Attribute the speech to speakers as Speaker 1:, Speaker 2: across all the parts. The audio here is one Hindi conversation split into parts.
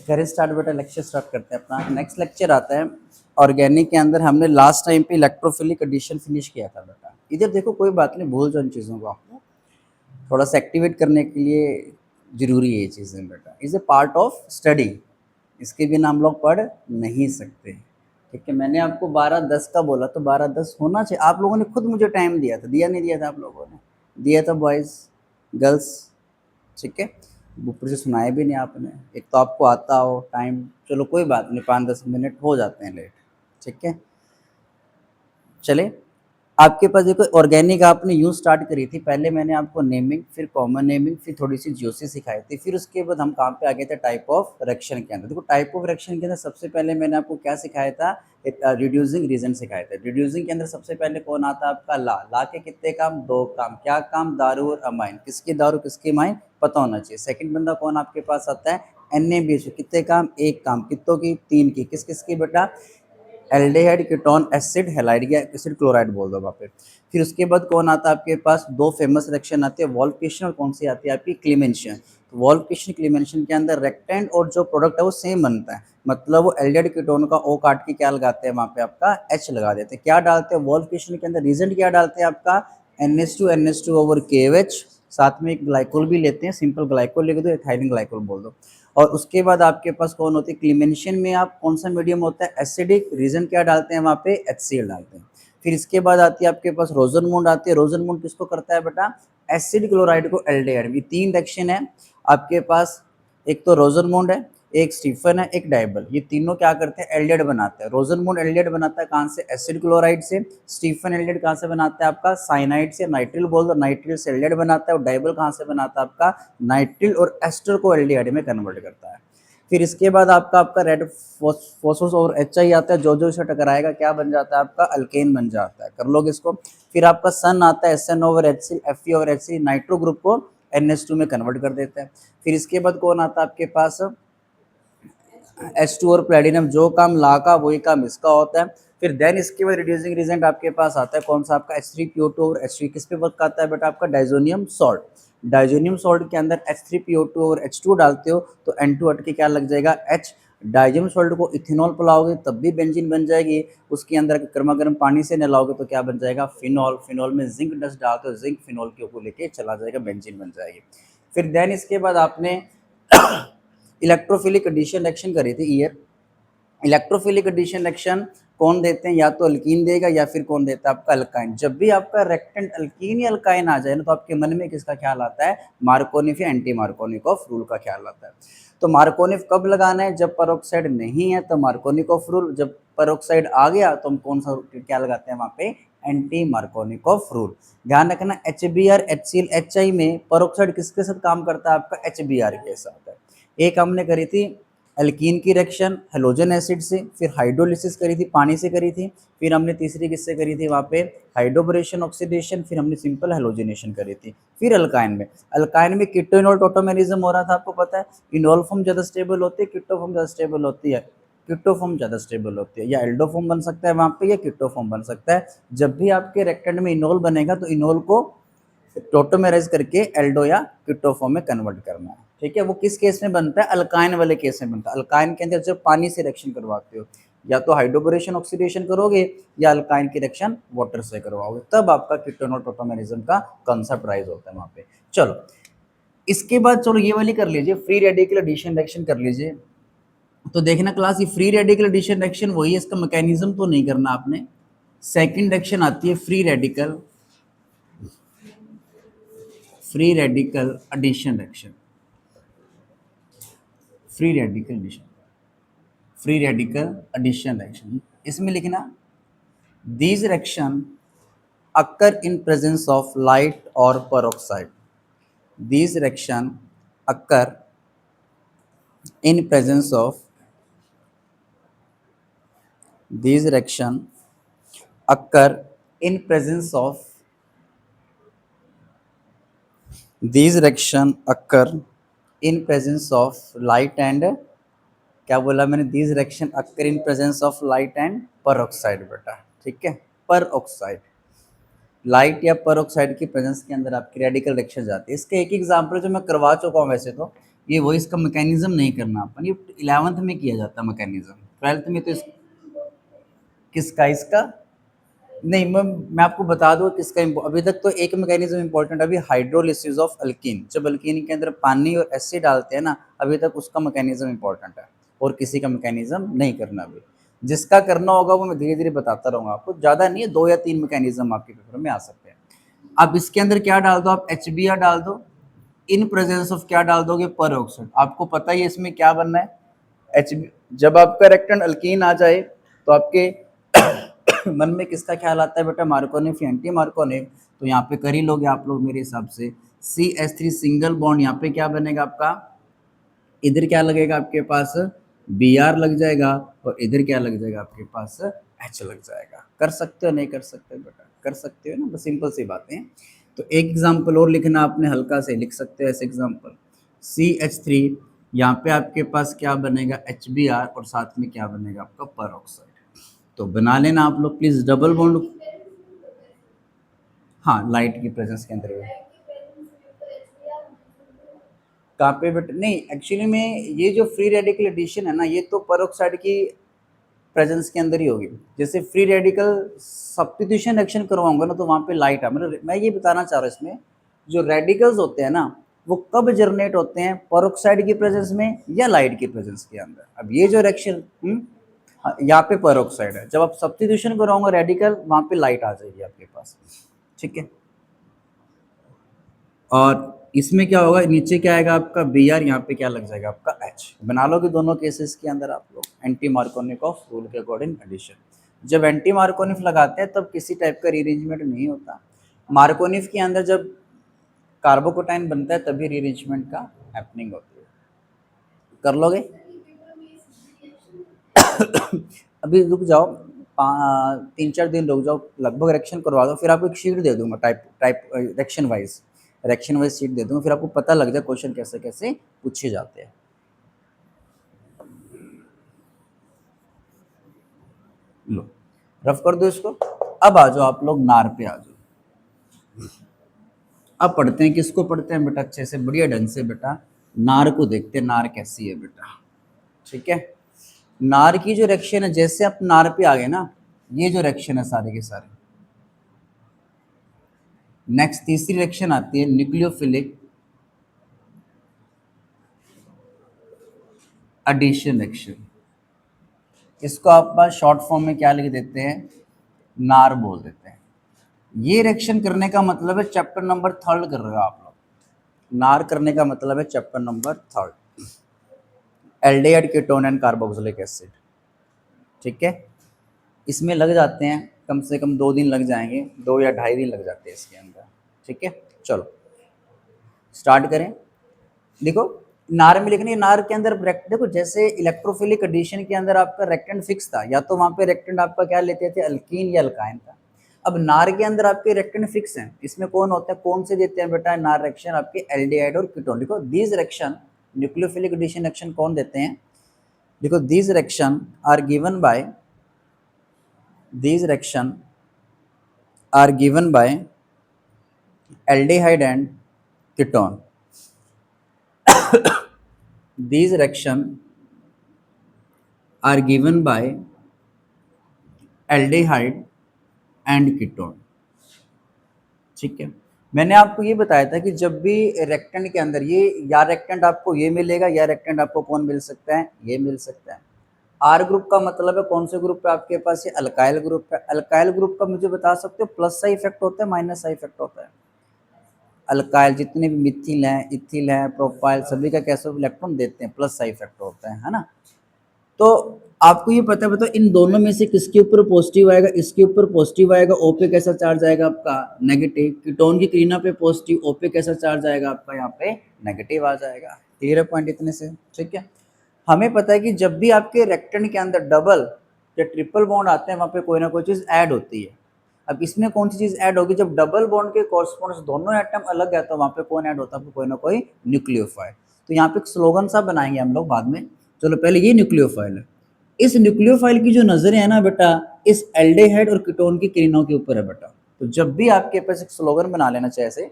Speaker 1: करें स्टार्ट बेटा, लेक्चर स्टार्ट करते हैं अपना। नेक्स्ट लेक्चर आता है ऑर्गेनिक के अंदर। हमने लास्ट टाइम पे इलेक्ट्रोफिलिक एडिशन फिनिश किया था बेटा। इधर देखो, कोई बात नहीं, भूल जाओ इन चीज़ों को। आपको थोड़ा सा एक्टिवेट करने के लिए ज़रूरी है ये चीज़ें बेटा। Is a part of study, इसके बिना हम लोग पढ़ नहीं सकते। ठीक है, मैंने आपको 12:10 का बोला तो 12:10 होना चाहिए। आप लोगों ने खुद मुझे टाइम दिया था, दिया नहीं दिया था? आप लोगों ने दिया था बॉयज़ गर्ल्स। ठीक है, ऊपर से सुनाया भी नहीं आपने। एक तो आपको आता हो टाइम, चलो कोई बात नहीं, 5-10 मिनट हो जाते हैं लेट। ठीक है, चले। आपके पास देखो, ऑर्गेनिक आपने यूँ स्टार्ट करी थी। पहले मैंने आपको नेमिंग, फिर कॉमन नेमिंग, फिर थोड़ी सी जियोसी सिखाई थी। फिर उसके बाद हम कहाँ पे आ गए थे? टाइप ऑफ रिएक्शन के अंदर। देखो, टाइप ऑफ रिएक्शन के अंदर सबसे पहले मैंने आपको क्या सिखाया था? रिड्यूसिंग रीजन सिखाया था। रिड्यूसिंग के अंदर सबसे पहले कौन आता है आपका? ला के कितने काम? 2 काम। क्या काम? दारू और अमाइन। किसकी दारू किसकी अमाइन पता होना चाहिए। सेकंड बंदा कौन आपके पास आता है? NaBH। कितने काम? 1 काम। कितनों की? 3 की। किस किस की बेटा? एल्डिहाइड, कीटोन, एसिड, हैलाइड या एसिड क्लोराइड बोल दो वहाँ पे। फिर उसके बाद कौन आता है आपके पास? 2 फेमस रिएक्शन आती है, वोल्फिकेशन और कौन सी आती है आपकी? क्लीमेंशन। तो वोल्फिकेशन क्लीमेंशन के अंदर रेक्टेंट और जो प्रोडक्ट है वो सेम बनता है। मतलब वो एल्डिहाइड कीटोन का O काट के क्या लगाते हैं वहाँ पे? आपका H लगा देते हैं। क्या डालते हैं वोल्फिकेशन के अंदर? रीजेंट क्या डालते हैं आपका? NH2 over KOH। साथ में एक ग्लाइकोल भी लेते हैं, सिंपल ग्लाइकोल लिख दो, एथाइलिन ग्लाइकोल बोल दो। और उसके बाद आपके पास कौन होती है? क्लीमेंशन में आप कौन सा मीडियम होता है? एसिडिक। रीजन क्या डालते हैं वहाँ पे? HCl डालते हैं। फिर इसके बाद आती है आपके पास रोजनमूड आती है। रोजनमूड किसको करता है बेटा? एसिड क्लोराइड को एल्डिहाइड। ये 3 रिएक्शन है आपके पास। एक तो रोजनमूड है, एक स्टीफन है, एक डाइबल। ये तीनों क्या करते हैं? एल्डिहाइड बनाते हैं। रोजनमूड एल्डिहाइड बनाता है कहाँ से? एसिड क्लोराइड से। स्टीफन एल्डिहाइड कहाँ से बनाता है आपका? साइनाइड से। नाइट्रिल बोल दो, नाइट्रिल से एल्डिहाइड बनाता है। और डाइबल कहाँ से बनाता है आपका? नाइट्रिल और एस्टर को एल्डिहाइड में कन्वर्ट करता है। फिर इसके बाद आपका रेड फॉस्फोरस और HI आता है। जो जो इसे टकराएगा क्या बन जाता है आपका? अल्केन बन जाता है। कर लोगे इसको। फिर आपका सन आता है, SN over HC, Fe over HC, nitro group को NH2 में कन्वर्ट कर देता है। फिर इसके बाद कौन आता है आपके पास? H2 और प्लेटिनम। जो काम ला का वही काम इसका होता है। फिर देन इसके बाद रिड्यूसिंग रिजेंट आपके पास आता है कौन सा? आपका H3PO2 और H3 किस पे वर्क करता है बेटा? आपका डाइजोनियम सॉल्ट। डाइजोनियम सॉल्ट के अंदर H3PO2 और H2 डालते हो तो N2 हट के क्या लग जाएगा? H। डाइजोनियम सॉल्ट को इथेनॉल पिलाओगे तब भी बेंजीन बन जाएगी। उसके अंदर गर्मा गर्म पानी से नहलाओगे तो क्या बन जाएगा? फिनॉल। फिनॉल में जिंक डस्ट डालते हो, जिंक फिनॉल के ऊपर लेके चला जाएगा, बेंजीन बन जाएगी। फिर देन इसके बाद आपने इलेक्ट्रोफिलिक एडिशन रिएक्शन करी थी ईयर। इलेक्ट्रोफिलिक एडिशन रिएक्शन कौन देते हैं? या तो अल्कीन देगा या फिर कौन देता है आपका? अल्काइन। जब भी आपका रेक्टेंट अल्कीन या अल्काइन आ जाए ना तो आपके मन में किसका ख्याल आता है? मार्कोनिफ या एंटी मार्कोनिकॉफ रूल का ख्याल आता है। तो मार्कोनिफ कब लगाना है? जब पेरोक्साइड नहीं है तो मार्कोनिकॉफ रूल। जब पेरोक्साइड आ गया तो हम कौन सा क्या लगाते हैं वहाँ पे? Anti Markovnikov rule. ध्यान रखना, HBr, HCl, HI में पेरोक्साइड किसके साथ काम करता है? आपका HBr के साथ है। एक हमने करी थी एल्कीन की रिएक्शन हेलोजन एसिड से, फिर हाइड्रोलिसिस करी थी, पानी से करी थी। फिर हमने तीसरी किससे करी थी? वहाँ पे हाइड्रोबोरेशन ऑक्सीडेशन। फिर हमने सिंपल हेलोजिनेशन करी थी। फिर अल्काइन में कीटोइनॉल टोटोमेरिज्म हो रहा था, आपको पता है। इनॉल फॉर्म ज़्यादा स्टेबल होती है, कीटो फॉर्म ज़्यादा स्टेबल होती है। कीटो फॉर्म ज़्यादा स्टेबल होती है, या एल्डो फॉर्म बन सकता है वहाँ पे, या कीटो फॉर्म बन सकता है। जब भी आपके रेक्टेंट में इनॉल बनेगा तो इनॉल को टोटोमेराइज करके एल्डो या कीटोफॉर्म में कन्वर्ट करना है। ठीक है, वो किस केस में बनता है? अल्काइन वाले केस में बनता है। अल्काइन के अंदर जब पानी से रिएक्शन करवाते हो, या तो हाइड्रोबोरेशन ऑक्सीडेशन करोगे या अल्काइन की रिएक्शन वाटर से करवाओगे, तब आपका कीटोनॉल टोटोमेरिज्म का कंसेप्ट राइज होता है वहाँ पे। चलो, इसके बाद चलो ये वाली कर लीजिए, फ्री रेडिकल एडिशन रिएक्शन कर लीजिए। तो देखना क्लास, ये फ्री रेडिकल एडिशन रिएक्शन वही है, इसका मैकेनिज्म तो नहीं करना आपने। सेकेंड रिएक्शन आती है free radical addition reaction. Free radical addition, free radical addition reaction. इसमें लिखना, these reaction occur in presence of light और peroxide. These reaction occur in presence of, these reaction occur in presence of, these reaction occur in presence of light and, क्या बोला मैंने? These reaction occur in presence of light and peroxide बेटा। ठीक है, peroxide, लाइट या peroxide की प्रेजेंस के अंदर आपकी रेडिकल रिएक्शन जाती है। इसके एक एग्जांपल जो मैं करवा चुका हूँ वैसे तो, ये वॉइस का मैकेनिज्म नहीं करना अपन, ये 11th में किया जाता है मैकेनिज्म, 12th में तो किसका इसका नहीं। मैं आपको बता दूं किसका अभी तक तो एक मैकेनिज्म इंपॉर्टेंट अभी हाइड्रोलिसिस ऑफ अल्कीन, जब अल्कीन के अंदर पानी और एसिड डालते हैं ना, अभी तक उसका मैकेनिज्म इंपॉर्टेंट है, और किसी का मैकेनिज्म नहीं करना अभी। जिसका करना होगा वो मैं धीरे धीरे बताता रहूँगा आपको, ज़्यादा नहीं है, 2 या 3 मैकेनिज्म आपके पेपर में आ सकते हैं। अब इसके अंदर क्या डाल दो आप, HBr डाल दो, इन प्रेजेंस ऑफ क्या डाल दोगे, पर ऑक्साइड। आपको पता ही है इसमें क्या बनना है, एच। जब आपका रिएक्टेंट अल्कीन आ जाए तो आपके मन में किसका ख्याल आता है बेटा, मार्कोनिफ या एंटी मार्कोनिफ। तो यहाँ पे कर ही लोगे आप लोग मेरे हिसाब से, CH3 सिंगल बॉन्ड, यहाँ पे क्या बनेगा आपका, इधर क्या लगेगा आपके पास, Br लग जाएगा, और इधर क्या लग जाएगा आपके पास, H लग जाएगा। कर सकते हो नहीं कर सकते बेटा, कर सकते हो ना, बस सिंपल सी बातें। तो एक एग्जाम्पल और लिखना आपने, हल्का से लिख सकते हो ऐसे एग्जाम्पल, CH3, यहाँ पे आपके पास क्या बनेगा, HBr, और साथ में क्या बनेगा आपका पर ऑक्साइड। तो बना लेना आप लोग प्लीज डबल बॉन्ड। हाँ, लाइट की प्रेजेंस के अंदर कहाँ पे बट नहीं, एक्चुअली में ये जो फ्री रेडिकल एडिशन है ना, ये तो पेरोक्साइड की प्रेजेंस के अंदर ही होगी। जैसे फ्री रेडिकल सब्स्टिट्यूशन रिएक्शन करवाऊंगा ना, तो वहाँ पे लाइट है, मतलब मैं ये बताना चाह रहा हूँ इसमें, जो रेडिकल्स होते हैं ना, वो कब जनरेट होते हैं, पेरोक्साइड की प्रेजेंस में या लाइट की प्रेजेंस के अंदर। अब ये जो रिएक्शन यहाँ पे पेरोक्साइड है, जब आप सब्स्टिट्यूशन कराऊंगा रेडिकल, वहाँ पे लाइट आ जाएगी आपके पास, ठीक है। और इसमें क्या होगा, नीचे क्या आएगा आपका Br, यहाँ पे क्या लग जाएगा आपका H। बना लोगे दोनों केसेस के अंदर आप लोग, एंटी मार्कोनिफ रूल के अकॉर्डिंग एडिशन। जब एंटी मार्कोनिफ लगाते हैं तब किसी टाइप का रीअरेंजमेंट नहीं होता। मार्कोनिफ के अंदर जब कार्बोकोटाइन बनता है तभी रीअरेंजमेंट का हैपनिंग होती है। कर लोगे अभी रुक जाओ, 3-4 दिन रुक जाओ, लगभग रिएक्शन करवा दो, फिर आपको एक शीट दे दूंगा टाइप रिएक्शन वाइज शीट दे दूंगा, फिर आपको पता लग जाए क्वेश्चन कैसे कैसे पूछे जाते हैं। लो रफ कर दो इसको। अब आ जाओ आप लोग नार पे आ जाओ। अब पढ़ते हैं, किसको पढ़ते हैं बेटा, अच्छे से बढ़िया ढंग से बेटा, नार को देखते हैं, नार कैसी है बेटा, ठीक है। नार की जो रिएक्शन है, जैसे आप नार पे आ गए ना, ये जो रिएक्शन है सारे के सारे, नेक्स्ट तीसरी रिएक्शन आती है न्यूक्लियोफिलिक एडिशन रिएक्शन। इसको आप शॉर्ट फॉर्म में क्या लिख देते हैं, नार बोल देते हैं। ये रिएक्शन करने का मतलब है चैप्टर नंबर 3 कर रहे हो आप लोग। नार करने का मतलब है chapter number 3, aldehyde ketone and carboxylic acid, ठीक है। इसमें लग जाते हैं कम से कम 2 दिन लग जाएंगे, 2 या 2.5 दिन लग जाते हैं इसके अंदर, ठीक है। चलो स्टार्ट करें। देखो नार में लिखने, नार के अंदर देखो, जैसे इलेक्ट्रोफिलिक एडिशन के अंदर आपका रेक्टेंट फिक्स था, या तो वहाँ पे रेक्टेंट आपका क्या लेते थे, अल्कीन या अल्काइन था। अब नार के अंदर आपके रेक्टेंट फिक्स हैं, इसमें कौन होता है, कौन से देते हैं बेटा नार रिएक्शन, आपके एल्डिहाइड और कीटोन। देखो these reaction, nucleophilic addition reaction कौन देते हैं, देखो these reaction are given by, these reaction are given by aldehyde and ketone. These reaction are given by aldehyde and ketone, ठीक है। मैंने आपको ये बताया था कि जब भी रेक्टेंट के अंदर ये, या रेक्टेंट आपको ये मिलेगा, या रेक्टेंट आपको कौन मिल सकता है, ये मिल सकता है। आर ग्रुप का मतलब है कौन से ग्रुप पे आपके पास, ये अल्काइल ग्रुप है। अल्काइल ग्रुप का मुझे बता सकते हो प्लस सा इफेक्ट होता है, माइनस सा इफेक्ट होता है। अल्काइल जितने भी मिथिल हैं, इथिल हैं, प्रोपाइल, सभी का कैसे इलेक्ट्रॉन देते हैं, प्लस सा इफेक्ट होता है ना। तो आपको ये पता है, बताओ इन दोनों में से किसके ऊपर पॉजिटिव आएगा, इसके ऊपर पॉजिटिव आएगा, ओ पे कैसा चार्ज आएगा आपका, नेगेटिव। कीटोन की क्रीना पे पॉजिटिव, ओ पे कैसा चार्ज आएगा आपका, यहाँ पे नेगेटिव आ जाएगा। क्लियर है पॉइंट इतने से, ठीक है। हमें पता है कि जब भी आपके रेक्टेंट के अंदर डबल या ट्रिपल बॉन्ड आते हैं, वहाँ पे कोई ना कोई चीज़ ऐड होती है। अब इसमें कौन सी चीज़ ऐड होगी, जब डबल बॉन्ड के कॉरस्पॉन्ड्स दोनों एटम अलग है, तो वहाँ पे कौन ऐड होता है, कोई ना कोई न्यूक्लियोफाइल। तो यहाँ पे एक स्लोगन सा बनाएंगे हम लोग बाद में। चलो पहले ये न्यूक्लियोफाइल है, इस न्यूक्लियोफाइल की जो नजरें है ना बेटा, इस एल्डिहाइड और कीटोन की किरणों के ऊपर है बेटा। तो जब भी आपके पास एक स्लोगन बना लेना चाहिए ऐसे,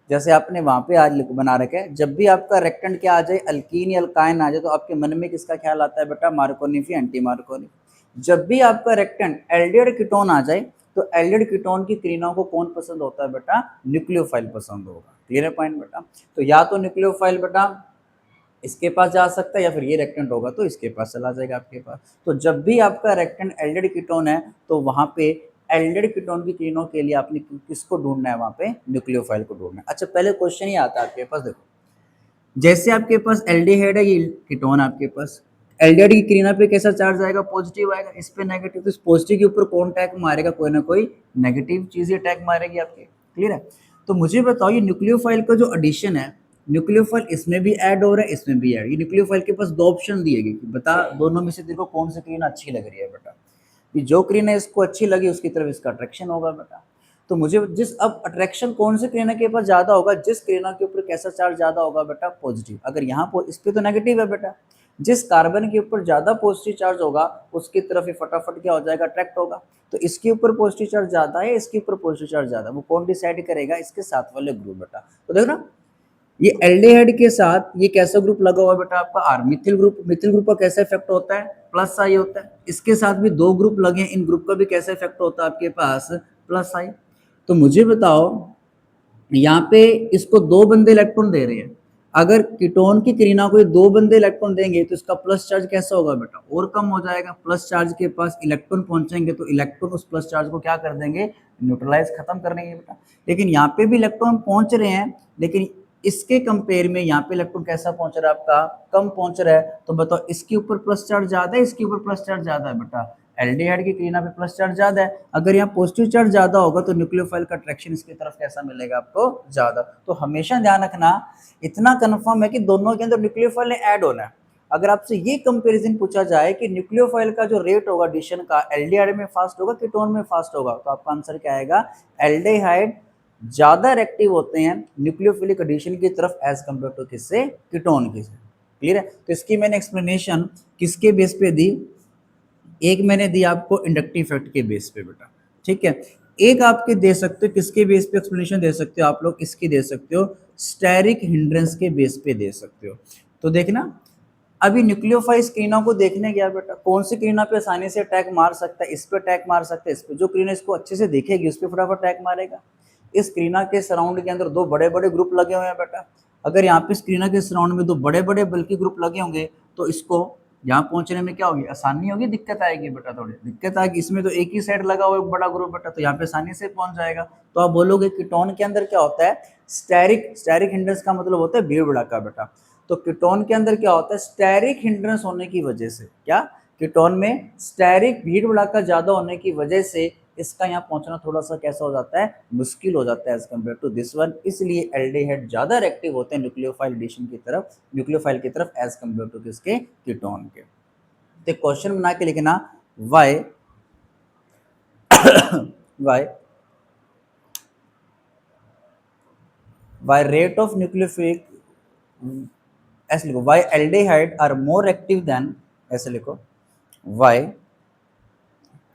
Speaker 1: जैसे आपने वहाँ पे आज बना रखा है, जब भी आपका रेक्टेंट क्या आ जाए, अल्कीन या अल्काइन आ जाए, तो आपके मन में किसका ख्याल आता है बेटा? मार्कोनिफ या एंटी मार्कोनिफ। जब भी आपका रेक्टेंट एल्डिहाइड कीटोन आ जाए, तो एल्डिहाइड कीटोन की क्रियाओं को कौन पसंद होता है बेटा? न्यूक्लियोफाइल पसंद होगा। क्लियर है पॉइंट बेटा? तो या तो न्यूक्लियोफाइल बेटा इसके पास जा सकता है, या फिर ये रेक्टेंट होगा तो इसके पास चला जाएगा आपके पास। तो जब भी आपका रेक्टेंट एल्डिहाइड कीटोन है, तो वहां पे एल्डिहाइड कीटोन की किरणों के लिए आपने किसको ढूंढना है? वहां पे न्यूक्लियोफाइल को ढूंढना है। अच्छा, पहले क्वेश्चन ही आता है आपके पास, देखो जैसे आपके पास एल्डिहाइड है, ये कीटोन आपके पास, एल्डिहाइड की क्रिया पे कैसा चार्ज आएगा? पॉजिटिव आएगा, इस पे नेगेटिव। तो इस पॉजिटिव के ऊपर कौन टैग मारेगा? कोई ना कोई नेगेटिव चीज ये टैग मारेगी आपके। क्लियर है? तो मुझे बताओ, ये न्यूक्लियोफाइल का जो एडिशन है, न्यूक्लियोफाइल इसमें भी ऐड हो रहा है, इसमें भी ऐड। ये न्यूक्लियोफाइल के पास दो ऑप्शन दिए गए, बता दोनों में से देखो कौन सी क्रिया अच्छी लग रही है बेटा। कि जो क्रिया इसको अच्छी लगी उसकी तरफ इसका अट्रैक्शन होगा बेटा। तो मुझे जिस अब अट्रैक्शन कौन से क्रिया के पास ज्यादा होगा? जिस क्रिया के ऊपर कैसा चार्ज ज्यादा होगा बेटा? पॉजिटिव। अगर यहाँ इस पे तो नेगेटिव है बेटा, जिस कार्बन के ऊपर ज्यादा पॉजिटिव चार्ज होगा उसकी तरफ ये फटाफट क्या हो जाएगा? अट्रैक्ट होगा। तो इसके ऊपर पॉजिटिव चार्ज ज्यादा है, इसके ऊपर पॉजिटिव चार्ज ज्यादा, वो कौन डिसाइड करेगा? इसके साथ वाले ग्रुप बेटा। तो देखो ना, ये एल्डिहाइड के साथ ये कैसा ग्रुप लगा हुआ है बेटा? आपका R methyl group. Methyl group का कैसा इफेक्ट होता है? प्लस आई होता है। इसके साथ भी दो ग्रुप लगे हैं, इन ग्रुप का भी कैसा इफेक्ट होता है आपके पास? प्लस आई। तो मुझे बताओ, यहाँ पे इसको दो बंदे इलेक्ट्रॉन दे रहे हैं, अगर कीटोन की क्रिया को ये दो बंदे इलेक्ट्रॉन देंगे तो इसका प्लस चार्ज कैसा होगा बेटा? और कम हो जाएगा। प्लस चार्ज के पास इलेक्ट्रॉन पहुंचेंगे तो इलेक्ट्रॉन उस प्लस चार्ज को क्या कर देंगे? न्यूट्रलाइज, खत्म कर देंगे बेटा। लेकिन यहाँ पे भी इलेक्ट्रॉन पहुंच रहे हैं, लेकिन इसके कंपेयर में यहाँ पे इलेक्ट्रॉन कैसा पहुंच रहा है आपका? कम पहुंच रहा है। तो बताओ, इसके ऊपर प्लस चार्ज ज्यादा है, इसके ऊपर प्लस चार्ज ज्यादा है बेटा? एल्डिहाइड की क्रिया पे प्लस चार्ज ज्यादा है। अगर यहाँ पॉजिटिव चार्ज ज्यादा होगा तो न्यूक्लियोफाइल का अट्रैक्शन इसकी तरफ कैसा मिलेगा आपको? ज्यादा। तो हमेशा ध्यान रखना, इतना कंफर्म है कि दोनों के अंदर न्यूक्लियोफाइल ने ऐड होना है। अगर आपसे ये कंपैरिजन पूछा जाए कि न्यूक्लियोफाइल का जो रेट होगा एडिशन का, एल्डिहाइड में फास्ट होगा कीटोन में फास्ट होगा, तो आपका आंसर क्या आएगा? एल्डिहाइड ज्यादा एक्टिव होते हैं न्यूक्लियोफिलिक एडिशन की तरफ एज कंपेयर टू किससे? कीटोन की। क्लियर है? तो इसकी मैंने एक्सप्लेनेशन किसके बेस पे दी? एक मैंने दिया आपको इंडक्टिव इफेक्ट के बेस पे बेटा। ठीक है? एक आपके दे सकते हो किसके बेस पे एक्सप्लेनेशन दे सकते हो आप लोग? इसकी दे सकते हो स्टेरिक हिंड्रेंस के बेस पे दे सकते हो। तो देखना, अभी न्यूक्लियोफाइल क्रिया को देखने गया बेटा, कौन सी क्रिया पे आसानी से अटैक मार सकता है? इस पे अटैक मार सकता है, इस पे। जो क्रिया इसको अच्छे से देखेगी उस पर फटाफट अटैक मारेगा। इस क्रिया के सराउंड के अंदर दो बड़े बड़े ग्रुप लगे हुए हैं बेटा। अगर यहाँ पे इस क्रिया के सराउंड में दो बड़े बड़े बल्कि ग्रुप लगे होंगे तो इसको यहाँ पहुंचने में क्या होगी? आसानी होगी, दिक्कत आएगी बेटा? थोड़ी दिक्कत आएगी। इसमें तो एक ही साइड लगा हुआ एक बड़ा ग्रुप बेटा, तो यहाँ पे आसानी से पहुंच जाएगा। तो आप बोलोगे कीटोन के अंदर क्या होता है? स्टेरिक। स्टेरिक हिंड्रेंस का मतलब होता है भीड़ भड़ाका बेटा। तो कीटोन के अंदर क्या होता है? स्टेरिक हिंड्रेंस होने की वजह से, क्या कीटोन में स्टेरिक भीड़ भड़ाका ज्यादा होने की वजह से इसका यहाँ पहुंचना थोड़ा सा कैसा हो जाता है? मुश्किल हो जाता है as compare to this one. इसलिए एल्डिहाइड ज्यादा रिएक्टिव होते हैं न्यूक्लियोफाइल एडिशन की तरफ, न्यूक्लियोफाइल की तरफ एज कम्पेयर टू किसके? कीटोन के। तो क्वेश्चन बना के लिखना, why why why rate of nucleophilic, ऐसे लिखो, why aldehyde are more active than, ऐसे लिखो, why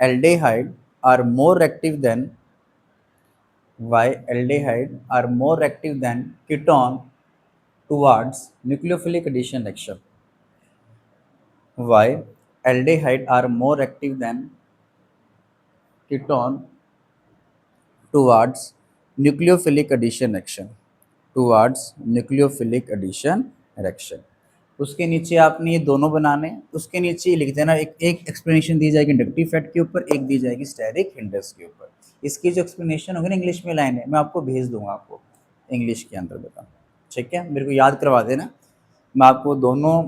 Speaker 1: aldehyde are more active than, why aldehyde are more active than ketone towards nucleophilic addition reaction? Why aldehyde are more active than ketone towards nucleophilic addition reaction? Towards nucleophilic addition reaction. उसके नीचे आपने ये दोनों बनाने, उसके नीचे लिख देना, एक एक एक्सप्लेनेशन दी जाएगी इंडक्टिव इफेक्ट के ऊपर, एक दी जाएगी स्टेरिक हिंड्रेंस के ऊपर। इसकी जो एक्सप्लेनेशन होगी ना इंग्लिश में लाइन है, मैं आपको भेज दूंगा आपको इंग्लिश के अंदर बेटा। ठीक है? मेरे को याद करवा देना, मैं आपको दोनों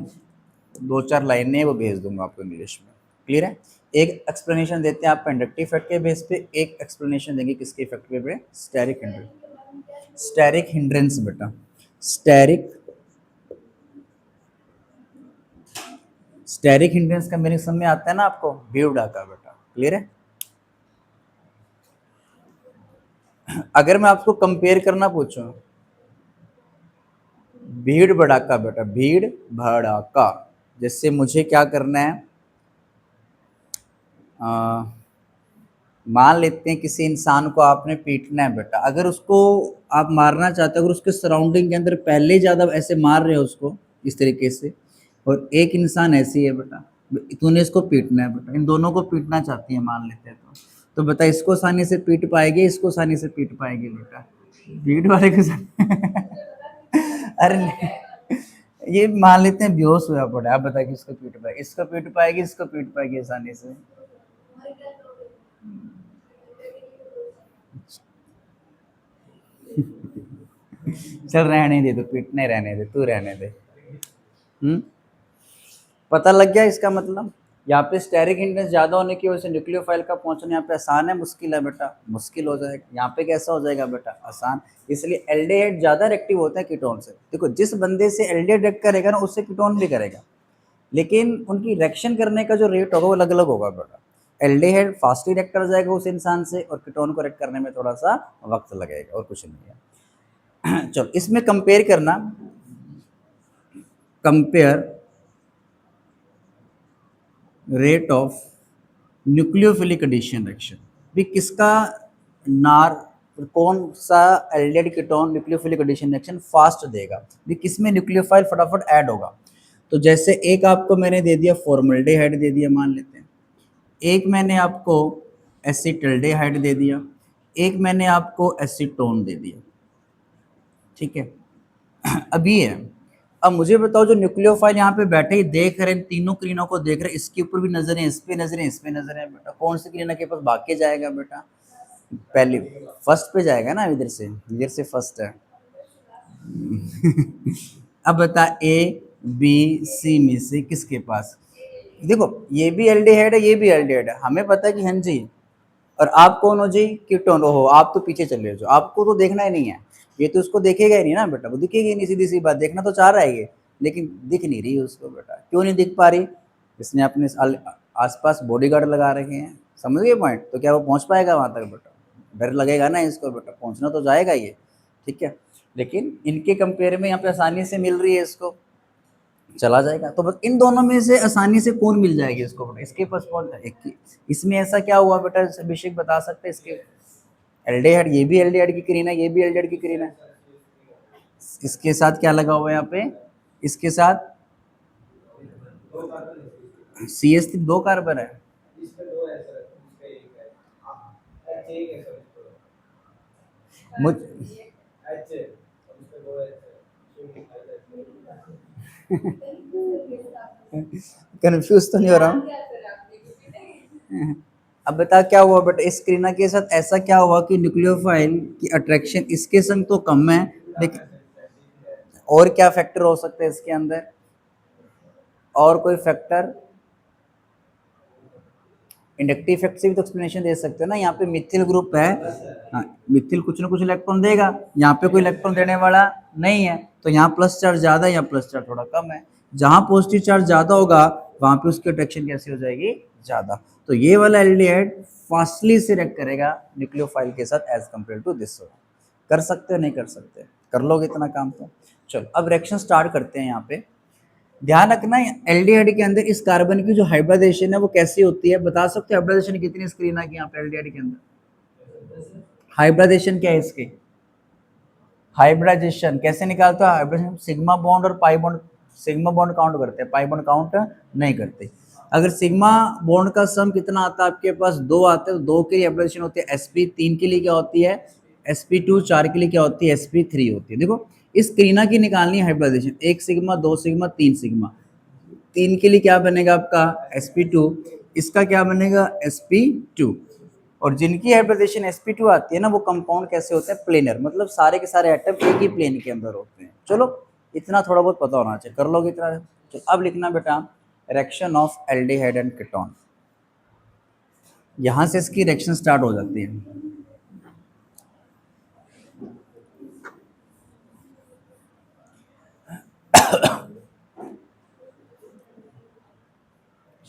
Speaker 1: दो चार लाइनें वो भेज दूंगा आपको इंग्लिश में। क्लियर है? एक एक्सप्लेनेशन देते हैं आपको इंडक्टिव इफेक्ट के बेस पे, एक एक्सप्लेनेशन देंगे किसके इफेक्ट पे? Steric hindrance. स्टेरिक हिंड्रेंस बेटा, स्टेरिक स्टेरिक हिंड्रेंस का मीनिंग समझ में आता है ना आपको? भीड़ भड़ाका बेटा। क्लियर है? अगर मैं आपको कंपेयर करना पूछूं, भीड़ भड़ाका बेटा, भीड़ भड़ाका, जैसे मुझे क्या करना है? मान लेते हैं किसी इंसान को आपने पीटना है बेटा, अगर उसको आप मारना चाहते हो, अगर उसके सराउंडिंग के अंदर पहले ही ज़्यादा ऐसे मार रहे हो उसको इस तरीके से, और एक इंसान ऐसी है बेटा, तूने इसको पीटना है बेटा, इन दोनों को पीटना चाहती है मान लेते हैं तो बता इसको आसानी से पीट पाएगी, इसको आसानी से पीट पाएगी बेटा? पीट वाले को अरे नहीं, ये मान लेते हैं बेहोश हुआ पड़ा है, आप बता किसको पीट पाएगी? इसको पीट पाएगी, इसको पीट पाएगी आसानी से? चल रहने दे, तो पीटने रहने दे, तू रहने दे। पता लग गया इसका मतलब? यहाँ पे स्टेरिक हिंडेंस ज़्यादा होने की वजह से न्यूक्लियोफाइल का पहुंचना यहाँ पे आसान है, मुश्किल है बेटा? मुश्किल हो जाएगा। यहाँ पे कैसा हो जाएगा बेटा? आसान। इसलिए एल्डिहाइड ज़्यादा रिएक्टिव होता है कीटोन से। देखो जिस बंदे से एल्डिहाइड रिएक्ट करेगा ना, उससे कीटोन भी करेगा, लेकिन उनकी रिएक्शन करने का जो रेट होगा वो अलग अलग होगा बेटा। एल्डिहाइड फास्टली रिएक्ट कर जाएगा उस इंसान से, और कीटोन को रिएक्ट करने में थोड़ा सा वक्त लगेगा, और कुछ नहीं है। चलो इसमें कंपेयर करना, compare rate of nucleophilic addition reaction, भी किसका नार, कौन सा aldehyde ketone nucleophilic addition reaction fast देगा, भी किसमें न्यूक्लियोफाइल फटाफट ऐड होगा? तो जैसे एक आपको मैंने दे दिया फॉर्मल्डेहाइड दे दिया मान लेते हैं, एक मैंने आपको एसिटल्डेहाइड दे दिया, एक मैंने आपको एसीटोन दे दिया, ठीक है। अभी है, अब मुझे बताओ जो न्यूक्लियोफाइल यहाँ पे बैठे ही देख रहे हैं, तीनों क्रीनों को देख रहे हैं, इसके ऊपर भी नजर है, इस पे नजर है, इस पे नजर है बेटा, कौन से क्रीना के पास भाग के जाएगा बेटा? पहले फर्स्ट पे जाएगा ना, इधर से फर्स्ट है। अब बता ए बी सी में से किसके पास? देखो ये भी एल्डिहाइड है, ये भी एल्डिहाइड है, हमें पता है कि हाँ जी, और आप कौन हो जी? कीटोन। हो आप तो पीछे चले जाओ, आपको तो देखना ही नहीं है, ये तो उसको देखेगा ही नहीं ना बेटा, वो दिखेगी नहीं, सीधी सी बात, देखना तो चाह रहा है ये, लेकिन दिख नहीं रही उसको बेटा। क्यों नहीं दिख पा रही? इसने अपने आसपास बॉडीगार्ड लगा रखे हैं, समझ गए पॉइंट? तो क्या वो पहुंच पाएगा वहां तक बेटा? डर लगेगा ना इसको बेटा, पहुंचना तो जाएगा ये, ठीक है, लेकिन इनके कंपेयर में यहाँ पे आसानी से मिल रही है इसको, चला जाएगा। तो बस इन दोनों में से आसानी से कौन मिल जाएगी इसको बेटा? इसके पास कौन है? इसमें ऐसा क्या हुआ बेटा, अभिषेक बता सकते हैं? इसके एल्डिहाइड, ये भी एल्डिहाइड की क्रीन है, ये भी एल्डिहाइड की क्रीन है, इसके साथ क्या लगा हुआ है यहाँ पे? इसके साथ CH3 दो कार्बन है। मुझ कंफ्यूज तो नहीं हो रहा हूँ? अब बता क्या हुआ बेटा इस क्रीना के साथ? ऐसा क्या हुआ कि न्यूक्लियोफाइल की अट्रैक्शन इसके संग तो कम है, लेकिन और क्या फैक्टर हो सकते हैं इसके अंदर? और कोई फैक्टर? इंडक्टिव इफेक्ट से भी तो एक्सप्लेनेशन दे सकते हैं ना। यहाँ पे मिथिल ग्रुप है, हाँ, मिथिल कुछ ना कुछ इलेक्ट्रॉन देगा, यहाँ पे कोई इलेक्ट्रॉन देने वाला नहीं है, तो यहाँ प्लस चार्ज ज्यादा है, यहाँ प्लस चार्ज थोड़ा कम है। जहाँ पॉजिटिव चार्ज ज्यादा होगा वहां पे उसकी अट्रैक्शन कैसी हो जाएगी? ज्यादा। तो ये वाला एल्डिहाइड फास्टली से रिएक्ट करेगा न्यूक्लियोफाइल के साथ एज कम्पेयर टू दिस। कर सकते हो नहीं कर सकते? कर लोगे इतना काम तो। चलो अब रिएक्शन स्टार्ट करते हैं। यहाँ पे ध्यान रखना एल्डिहाइड के अंदर इस कार्बन की जो हाइब्रिडाइजेशन है वो कैसी होती है, बता सकते हो हाइब्रिडाइजेशन कितनी स्क्रीन है यहाँ पे एल्डिहाइड के अंदर? हाइब्रिडाइजेशन क्या है इसके? हाइब्रिडाइजेशन कैसे निकालते हो? हाइब्रिडाइजेशन सिग्मा बॉन्ड और pi bond, sigma bond count करते हैं, पाई बॉन्ड काउंट नहीं करते। अगर सिग्मा बॉन्ड का सम कितना आता है आपके पास? दो आते हैं, दो की हाइब्रिडाइजेशन होती है sp, तीन के लिए क्या होती है sp2, चार के लिए क्या होती है sp3 होती है। देखो इस क्रीना की निकालनी है हाइब्रिडाइजेशन, एक सिग्मा, दो सिग्मा, तीन सिग्मा, तीन के लिए क्या बनेगा आपका sp2, इसका क्या बनेगा sp2। और जिनकी हाइब्रिडाइजेशन sp2 आती है ना, वो कंपाउंड कैसे होते हैं? प्लेनर, मतलब सारे के सारे एटम एक ही प्लेन के अंदर होते हैं। चलो इतना थोड़ा बहुत पता होना चाहिए, कर लोगे इतना? चलो अब लिखना बेटा reaction of aldehyde and ketone, यहां से इसकी रिएक्शन स्टार्ट हो जाती है।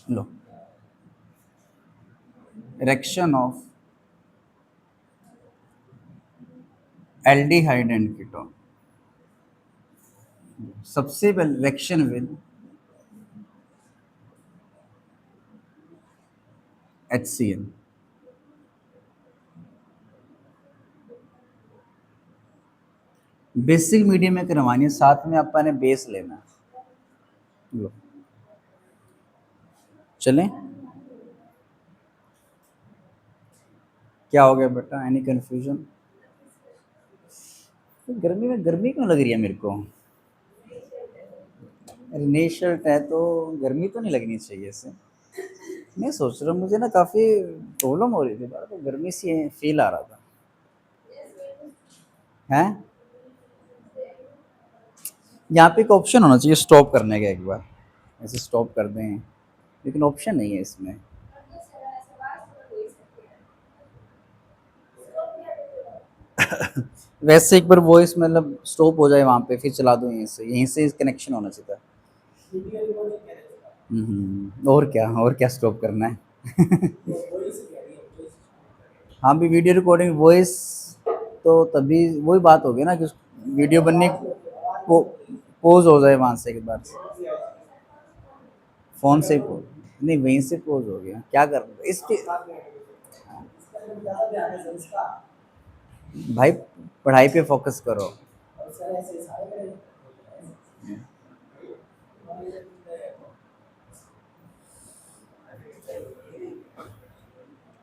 Speaker 1: लो, reaction of aldehyde and ketone, सबसे पहले reaction with HCl, basic medium में करवानी है, साथ में अपन ने बेस लेना है। लो चलें, क्या हो गया बेटा, एनी कन्फ्यूजन? तो गर्मी में गर्मी क्यों लग रही है मेरे को? अरे नई शर्ट है तो गर्मी तो नहीं लगनी चाहिए इसे। मैं सोच रहा हूँ मुझे ना काफ़ी प्रॉब्लम हो रही थी, बड़ा तो गर्मी सी फील आ रहा था। हैं, यहाँ पे एक ऑप्शन होना चाहिए स्टॉप करने का, एक बार ऐसे स्टॉप कर दें, लेकिन ऑप्शन नहीं है इसमें। वैसे एक बार वॉइस मतलब स्टॉप हो जाए वहाँ पे, फिर चला दो यहीं से कनेक्शन होना चाहिए था। और क्या स्टॉप करना है? हाँ भी वीडियो रिकॉर्डिंग वॉइस, तो तभी वही बात होगी ना कि वीडियो बनने पो, पोज हो जाए वहाँ से, के बाद फ़ोन से पोज, नहीं वहीं से पोज हो गया, क्या कर रहे इसके भाई, पढ़ाई पे फोकस करो।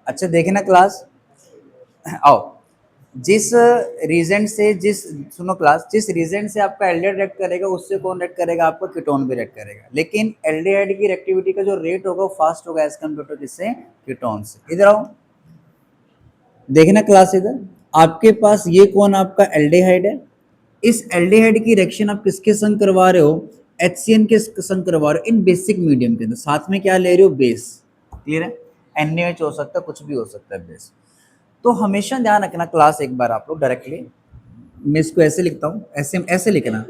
Speaker 1: अच्छा देखे ना क्लास, आओ, जिस रीजन से जिस सुनो क्लास, जिस रीजन से आपका एल्डिहाइड रिएक्ट करेगा उससे कौन रिएक्ट करेगा? आपका कीटोन भी रिएक्ट करेगा, लेकिन एल्डिहाइड की रिएक्टिविटी का जो रेट होगा वो फास्ट होगा एज कम्पेयर टू किससे? कीटोन से। इधर आओ, देखना क्लास इधर, आपके पास ये कौन आपका एल्डिहाइड है, इस एल्डिहाइड की रिएक्शन आप किसके संग करवा रहे हो? HCN के संग करवा रहे हो इन बेसिक मीडियम के अंदर, साथ में क्या ले रहे हो? बेस। क्लियर है? NaOH हो सकता है, कुछ भी हो सकता है बेस। तो हमेशा ध्यान रखना क्लास, एक बार आप लोग डायरेक्टली, मैं इसको ऐसे लिखता हूँ, ऐसे ऐसे लिखना,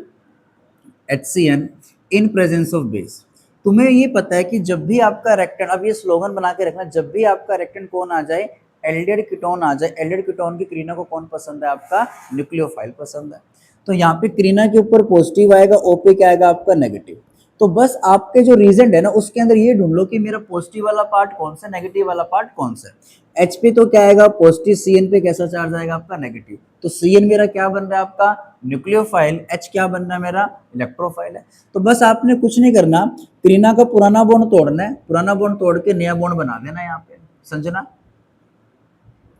Speaker 1: HCN in presence of base. तुम्हें ये पता है कि जब भी आपका रेक्टेंट, अब ये स्लोगन बना के रखना, जब भी आपका रेक्टेंट कौन आ जाए? एल्डिहाइड कीटोन आ जाए। एल्डिहाइड कीटोन की क्रीना को कौन पसंद है? आपका न्यूक्लियोफाइल पसंद है। तो यहाँ पे क्रीना के ऊपर पॉजिटिव आएगा, ओ पे क्या आएगा? आपका नेगेटिव। तो बस आपके जो रीजन है ना उसके अंदर ये ढूंढ लो कि मेरा पॉजिटिव वाला पार्ट कौन सा, नेगेटिव वाला पार्ट कौन सा है। एच पे तो क्या आएगा? पॉजिटिव। सीएन पे कैसा चार्ज आएगा? आपका नेगेटिव। तो सीएन मेरा क्या बन रहा है? आपका न्यूक्लियोफाइल। एच क्या बनना है? मेरा इलेक्ट्रोफाइल है। तो बस आपने कुछ नहीं करना, क्रीना का पुराना बॉन्ड तोड़ना है, पुराना बॉन्ड तोड़ के नया बॉन्ड बना देना है यहाँ पे। संजना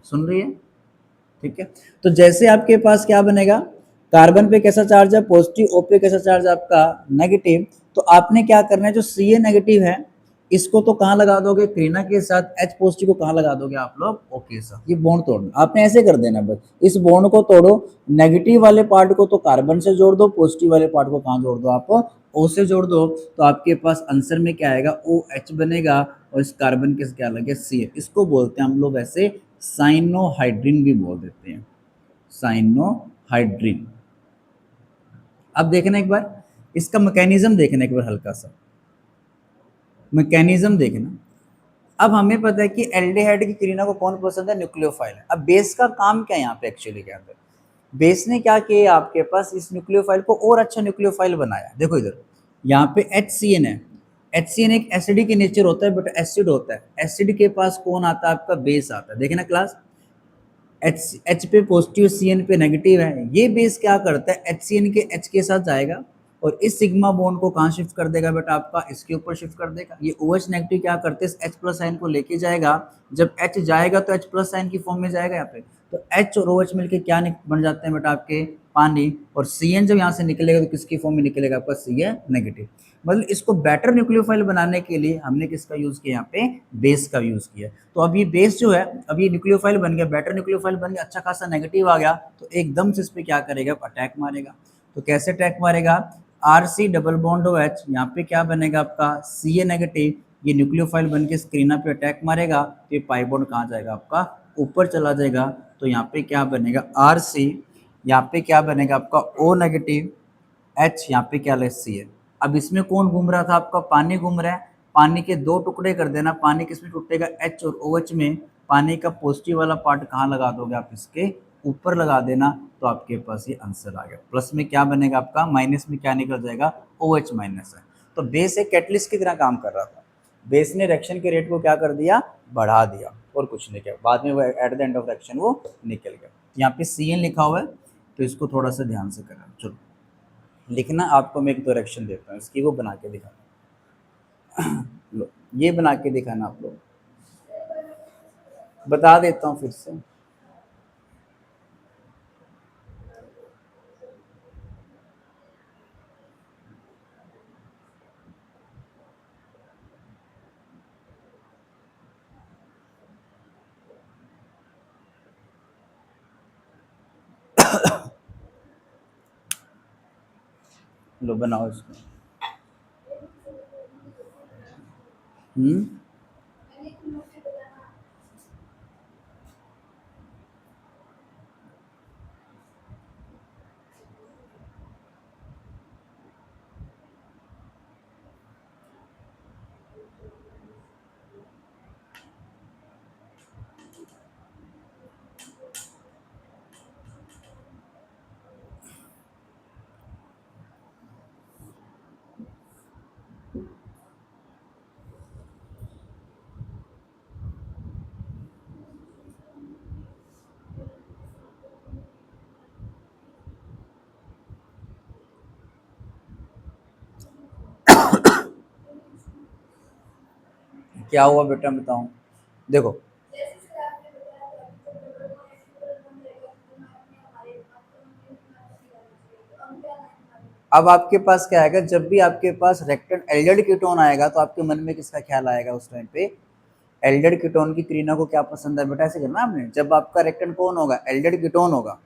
Speaker 1: सुन रही है? ठीक है, तो जैसे आपके पास क्या बनेगा, कार्बन पे कैसा चार्ज है? पॉजिटिव। ओ पे कैसा चार्ज है? आपका नेगेटिव। तो आपने क्या करना है, जो सी ए नेगेटिव है इसको तो कहाँ लगा दोगे? क्रीना के साथ। एच पॉजिटिव को कहाँ लगा दोगे आप लोग? ओ के साथ। ये बॉन्ड तोड़ना आपने ऐसे कर देना, बस इस बॉन्ड को तोड़ो, नेगेटिव वाले पार्ट को तो कार्बन से जोड़ दो, पॉजिटिव वाले पार्ट को कहाँ जोड़ दो? आप ओ से जोड़ दो। तो आपके पास आंसर में क्या आएगा? ओ एच बनेगा, और इस कार्बन के क्या लगे? सी ए। इसको बोलते हैं हम लोग ऐसे साइनोहाइड्रिन भी बोल देते हैं, साइनोहाइड्रिन। अब देखना एक बार, इसका मैकेनिज्म देखना एक बार, हल्का सा मैकेनिज्म देखना। अब हमें पता है कि एल्डिहाइड की क्रीना को कौन पसंद है? न्यूक्लियोफाइल। अब बेस का काम क्या है यहाँ पे एक्चुअली क्या है? बेस ने क्या किया आपके पास, इस न्यूक्लियोफाइल को और अच्छा न्यूक्लियोफाइल बनाया। देखो इधर, यहाँ पे HCN है। HCN एक एसिडिक नेचर होता है, बट एसिड होता है। एसिड के पास कौन आता है? आपका बेस आता है। देखना क्लास, एच पे पॉजिटिव, CN पे नेगेटिव है। ये बेस क्या करता है? HCN के H के साथ जाएगा और इस सिग्मा बॉन्ड को कहाँ शिफ्ट कर देगा बेटा? आपका इसके ऊपर शिफ्ट कर देगा। ये OH नेगेटिव क्या करते हैं? H प्लस साइन को लेके जाएगा। जब H जाएगा तो H प्लस साइन की फॉर्म में जाएगा यहाँ पे। तो H और OH मिलके क्या बन जाते हैं बेटा? आपके पानी। और CN जब यहाँ से निकलेगा तो किसकी फॉर्म में निकलेगा? आपका CN नेगेटिव। मतलब इसको बेटर न्यूक्लियोफाइल बनाने के लिए हमने किसका यूज किया? यहाँ पे बेस का यूज किया। तो अब ये बेस जो है, अब ये न्यूक्लियोफाइल बन गया, बेटर न्यूक्लियोफाइल बन गया, अच्छा खासा नेगेटिव आ गया, तो एकदम से इस पे क्या करेगा? अटैक मारेगा। तो कैसे अटैक मारेगा? RC डबल बॉन्ड OH, यहाँ पे क्या बनेगा? आपका CA नेगेटिव। ये न्यूक्लियोफाइल बन के स्क्रीना पे अटैक मारेगा, तो ये पाई बॉन्ड कहाँ जाएगा? आपका ऊपर चला जाएगा। तो यहाँ पे क्या बनेगा? RC। यहाँ पे क्या बनेगा? आपका O नेगेटिव। H यहाँ पे क्या ले? CA। अब इसमें कौन घूम रहा था? आपका पानी घूम रहा है। पानी के दो टुकड़े कर देना। पानी किसमें टूटेगा? H और OH में। पानी का पॉजिटिव वाला पार्ट कहाँ लगा दोगे? आप इसके ऊपर लगा देना। तो आपके पास ये आंसर आ गया। प्लस में क्या बनेगा आपका? माइनस में क्या निकल जाएगा? OH माइनस है। तो बेस एक कैटलिस्ट की तरह काम कर रहा था। बेस ने रिएक्शन के रेट को क्या कर दिया? बढ़ा दिया, और कुछ नहीं किया। बाद में वो at the end of reaction वो निकल गया। यहाँ पे CN लिखा हुआ है, तो इसको थोड़ा सा ध्यान से करना। चलो लिखना, आपको मैं एक दो डायरेक्शन देता हूँ इसकी, वो बना के दिखाना। लो ये बना के दिखाना आप लोग, बता देता हूँ फिर से। लो बनाओ इसको। हम्म। क्या हुआ बेटा बताऊं? देखो, अब आपके पास क्या आएगा, जब भी आपके पास रेक्टन एल्डेड कीटोन आएगा तो आपके मन में किसका ख्याल आएगा उस टाइम पे? एल्डेड कीटोन की क्रीना को क्या पसंद है बेटा, ऐसे करना आपने। जब आपका रेक्टन कौन होगा? एल्डेड कीटोन होगा।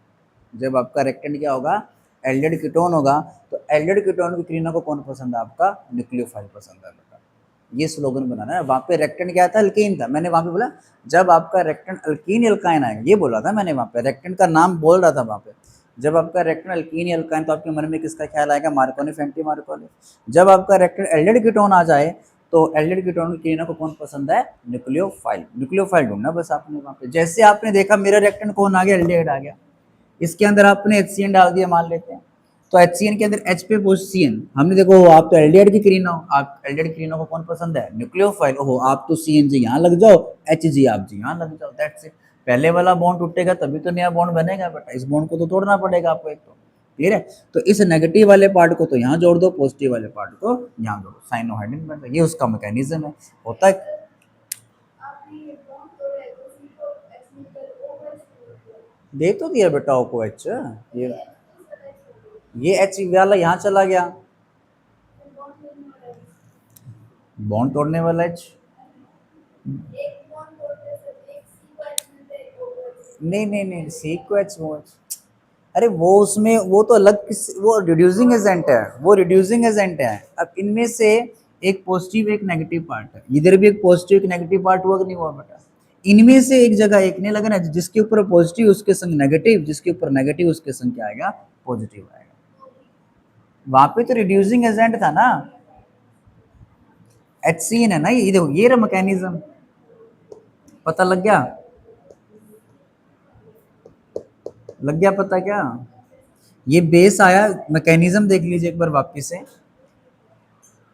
Speaker 1: जब आपका रेक्टेंट क्या होगा? एल्डेड कीटोन होगा। तो एल्डेड कीटोन की क्रीना को कौन पसंद है आपका? न्यूक्लियोफाइल पसंद है बेटा। ये स्लोगन बनाना है। वहां पे रेक्टेंट क्या था? अल्कीन था। मैंने वहां पे बोला जब आपका रेक्टेंट अल्कीन एल्काइन आएगा, ये बोला था मैंने। वहां पे रेक्टेंट का नाम बोल रहा था वहां पे। जब आपका रेक्टेंट अल्कीन एल्काइन, तो आपके मन में किसका ख्याल आएगा? Markovnikov, Fenty Markovnikov. जब आपका रेक्टेंट एल्डेड कीटोन आ जाए तो एल्डेड कीटोन की क्रीना को कौन पसंद है? न्यूक्लियोफाइल। न्यूक्लियोफाइल ढूंढना बस आपने वहां पे। जैसे आपने देखा मेरा रेक्टेंट कौन आ गया? एल्डेड आ गया। इसके अंदर आपने HCN डाल दिया मान लेते हैं, तो HCN के अंदर H पे पोस्ट CN। हमने देखो आप तो एल्डिहाइड की क्रीना हो, आप एल्डिहाइड क्रीना को कौन पसंद है? न्यूक्लियोफाइल। ओहो आप तो CNG यहाँ लग जाओ, HG आप जी यहाँ लग जाओ, दैट्स इट। पहले वाला बॉन्ड टूटेगा तभी तो नया बॉन्ड बनेगा बेटा, इस बॉन्ड को तो तोड़ना पड़ेगा आपको एक तो। क्लियर है? तो इस नेगेटिव वाले पार्ट को तो यहाँ जोड़ दो, पॉजिटिव वाले पार्ट को यहाँ जोड़ो, साइनोहाइड्रिन बन गया। ये उसका मैकेनिज्म है। होता है, दे तो दिया बेटा ओको एच। ये एच वाला यहाँ चला गया, बॉन्ड तोड़ने वाला एच। नहीं नहीं नहीं, सी को एच वो एच। अरे वो उसमें वो तो अलग वो रिड्यूसिंग एजेंट है, वो रिड्यूसिंग एजेंट है। अब इनमें से एक पॉजिटिव एक नेगेटिव पार्ट है, इधर भी एक पॉजिटिव एक नेगेटिव पार्ट हुआ कि नहीं हुआ बेटा? इनमें से एक जगह एक नहीं लगना, जिसके ऊपर पॉजिटिव उसके संग नेगेटिव, जिसके ऊपर नेगेटिव उसके संग क्या आएगा? पॉजिटिव आएगा। वहां पे तो रिड्यूसिंग एजेंट था ना, HCN है ना। ये देखो ये रहा मैकेनिज्म, पता लग गया? लग गया पता क्या? ये बेस आया, मैकेनिज्म देख लीजिए एक बार वापिस से।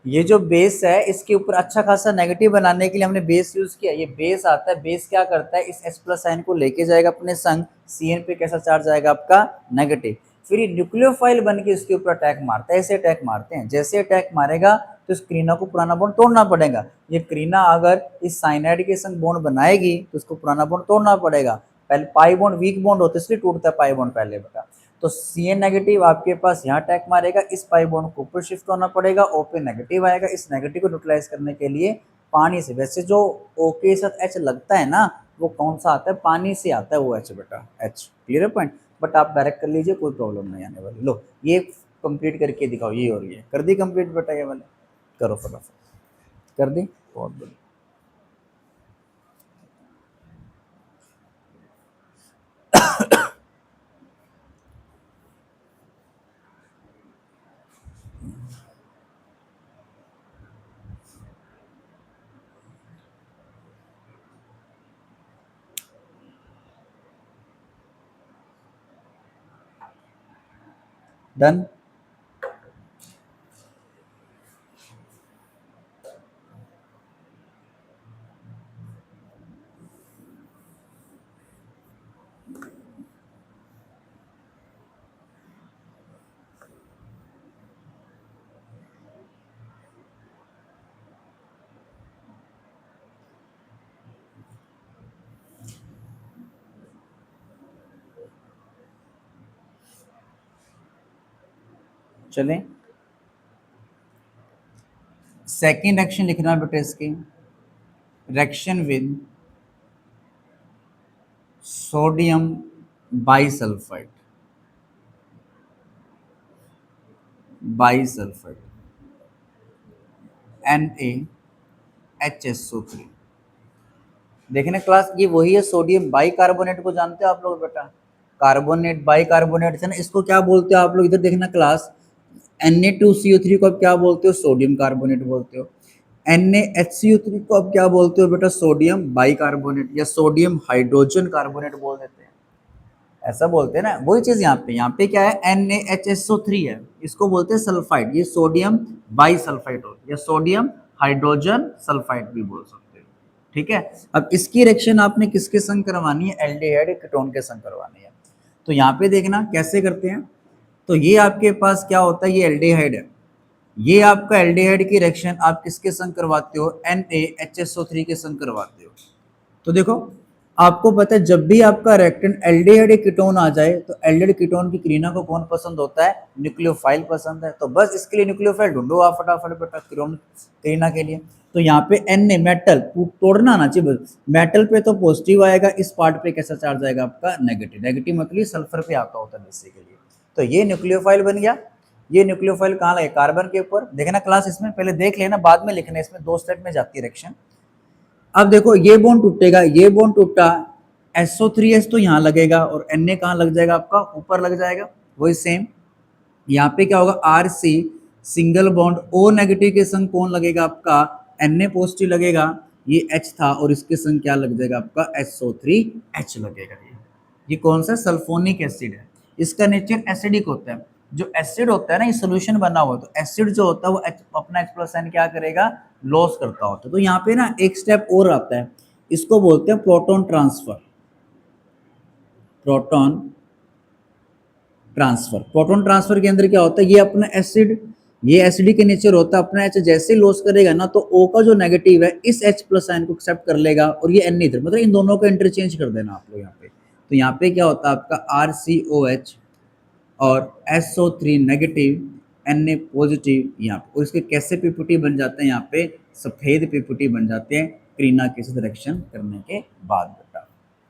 Speaker 1: ये जो बेस है इसके ऊपर अच्छा खासा नेगेटिव बनाने के लिए हमने बेस यूज किया। ये बेस आता है, बेस क्या करता है? इस H प्लस आयन को लेके जाएगा अपने संग, CN पे कैसा चार्ज आएगा आपका? नेगेटिव। फिर ये न्यूक्लियोफाइल बन के इसके ऊपर अटैक मारता है। ऐसे अटैक मारते हैं, जैसे अटैक मारेगा तो इस क्रीना को पुराना बॉन्ड तोड़ना पड़ेगा। ये क्रीना अगर इस साइनाइड के संग बॉन्ड बनाएगी तो इसको पुराना बॉन्ड तोड़ना पड़ेगा। पहले पाई बॉन्ड वीक बॉन्ड होता है इसलिए टूटता है पाई बॉन्ड पहले बेटा। तो CN नेगेटिव आपके पास यहाँ अटैक मारेगा, इस पाई बॉन्ड को ऊपर शिफ्ट होना पड़ेगा, O पे नेगेटिव आएगा। इस नेगेटिव को न्यूट्रलाइज करने के लिए पानी से, वैसे जो O के साथ H लगता है ना, वो कौन सा आता है? पानी से आता है वो H बेटा, H। क्लियर है पॉइंट? बट आप डायरेक्ट कर लीजिए, कोई प्रॉब्लम नहीं आने वाली। लो ये कंप्लीट करके दिखाओ, ये हो रही है। कर दी कंप्लीट बेटा ये वाले? करो फटाफट। कर दी? बहुत बढ़िया। डन। चलें, सेकेंड रिएक्शन लिखना है बेटा इसकी, reaction with sodium bisulphide, bisulphide NaHSO3। देखना क्लास, ये वही है सोडियम बाइकार्बोनेट को जानते हो आप लोग बेटा, कार्बोनेट बाइकार्बोनेट है ना, इसको क्या बोलते हो आप लोग, इधर देखना क्लास, Na2CO3 को आप क्या बोलते हो, सोडियम कार्बोनेट बोलते हो। NaHCO3 को आप क्या बोलते हो बेटा, सोडियम बाइकार्बोनेट या सोडियम हाइड्रोजन कार्बोनेट बोल देते हैं, ऐसा बोलते हैं ना। वही चीज यहाँ पे क्या है, NaHSO3 है, इसको बोलते हैं सल्फाइड, ये सोडियम बाइसल्फाइड हो या सोडियम हाइड्रोजन सल्फाइड भी बोल सकते हो, ठीक है। अब इसकी रिएक्शन आपने किसके संग करवानी है, एल्डिहाइड कीटोन के संग करवानी है। तो यहाँ पे देखना कैसे करते हैं, तो ये आपके पास क्या होता है, ये एल्डिहाइड है, ये आपका एल्डिहाइड की रिएक्शन आप किसके संग करवाते हो, NaHSO3 के संग करवाते हो। तो देखो, आपको पता है जब भी आपका रिएक्टेंट एल्डिहाइड कीटोन आ जाए तो एल्डिहाइड कीटोन की क्रीना को कौन पसंद होता है, न्यूक्लियोफाइल पसंद है। तो बस इसके लिए न्यूक्लियोफाइल ढूंढो आप फटाफट बेटा क्रीना के लिए। तो यहाँ पे Na मेटल तोड़ना आना चाहिए, बस मेटल पे तो पॉजिटिव आएगा, इस पार्ट पे कैसा चार्ज आएगा आपका, नेगेटिव। नेगेटिव मतलब सल्फर पे आता होता है बेसिकली। तो ये न्यूक्लियोफाइल बन गया, ये न्यूक्लियोफाइल कहाँ लगे, कार्बन के ऊपर। देखना क्लास, इसमें पहले देख लेना, बाद में लिखना, इसमें दो स्टेप में जाती है रिएक्शन। अब देखो ये बॉन्ड टूटेगा, ये बॉन्ड टूटा, SO3H तो यहाँ लगेगा और Na कहाँ लग जाएगा आपका, ऊपर लग जाएगा। वही सेम यहाँ पे क्या होगा, RC single bond O negative के संग कौन लगेगा आपका, Na पॉजिटिव लगेगा, ये H था और इसके संग क्या लग जाएगा आपका, SO3H लगेगा। ये कौन सा सल्फोनिक एसिड है, इसका नेचर एसिडिक होता है। जो एसिड होता है ना, ये सोल्यूशन बना हुआ है, तो एसिड जो होता है वो अपना H+ आयन क्या करेगा, लॉस करता होता है। तो यहाँ पे ना एक स्टेप और आता है, इसको बोलते हैं proton transfer. Proton transfer, proton transfer के अंदर क्या होता है, ये अपना एसिड, ये एसिडिक के नेचर होता है, अपना H जैसे लॉस करेगा ना तो O का जो नेगेटिव है इस H+ आयन को एक्सेप्ट कर लेगा और ये N इधर, मतलब इन दोनों को इंटरचेंज कर देना आप लोग यहाँ पे। तो यहाँ पे क्या होता है आपका RCOH और SO3 नेगेटिव, Na पॉजिटिव यहाँ पे, और इसके कैसे पीपीटी बन जाते हैं, यहाँ पे सफेद पीपीटी बन जाते हैं क्रीना के साथ रिएक्शन करने के बाद बेटा।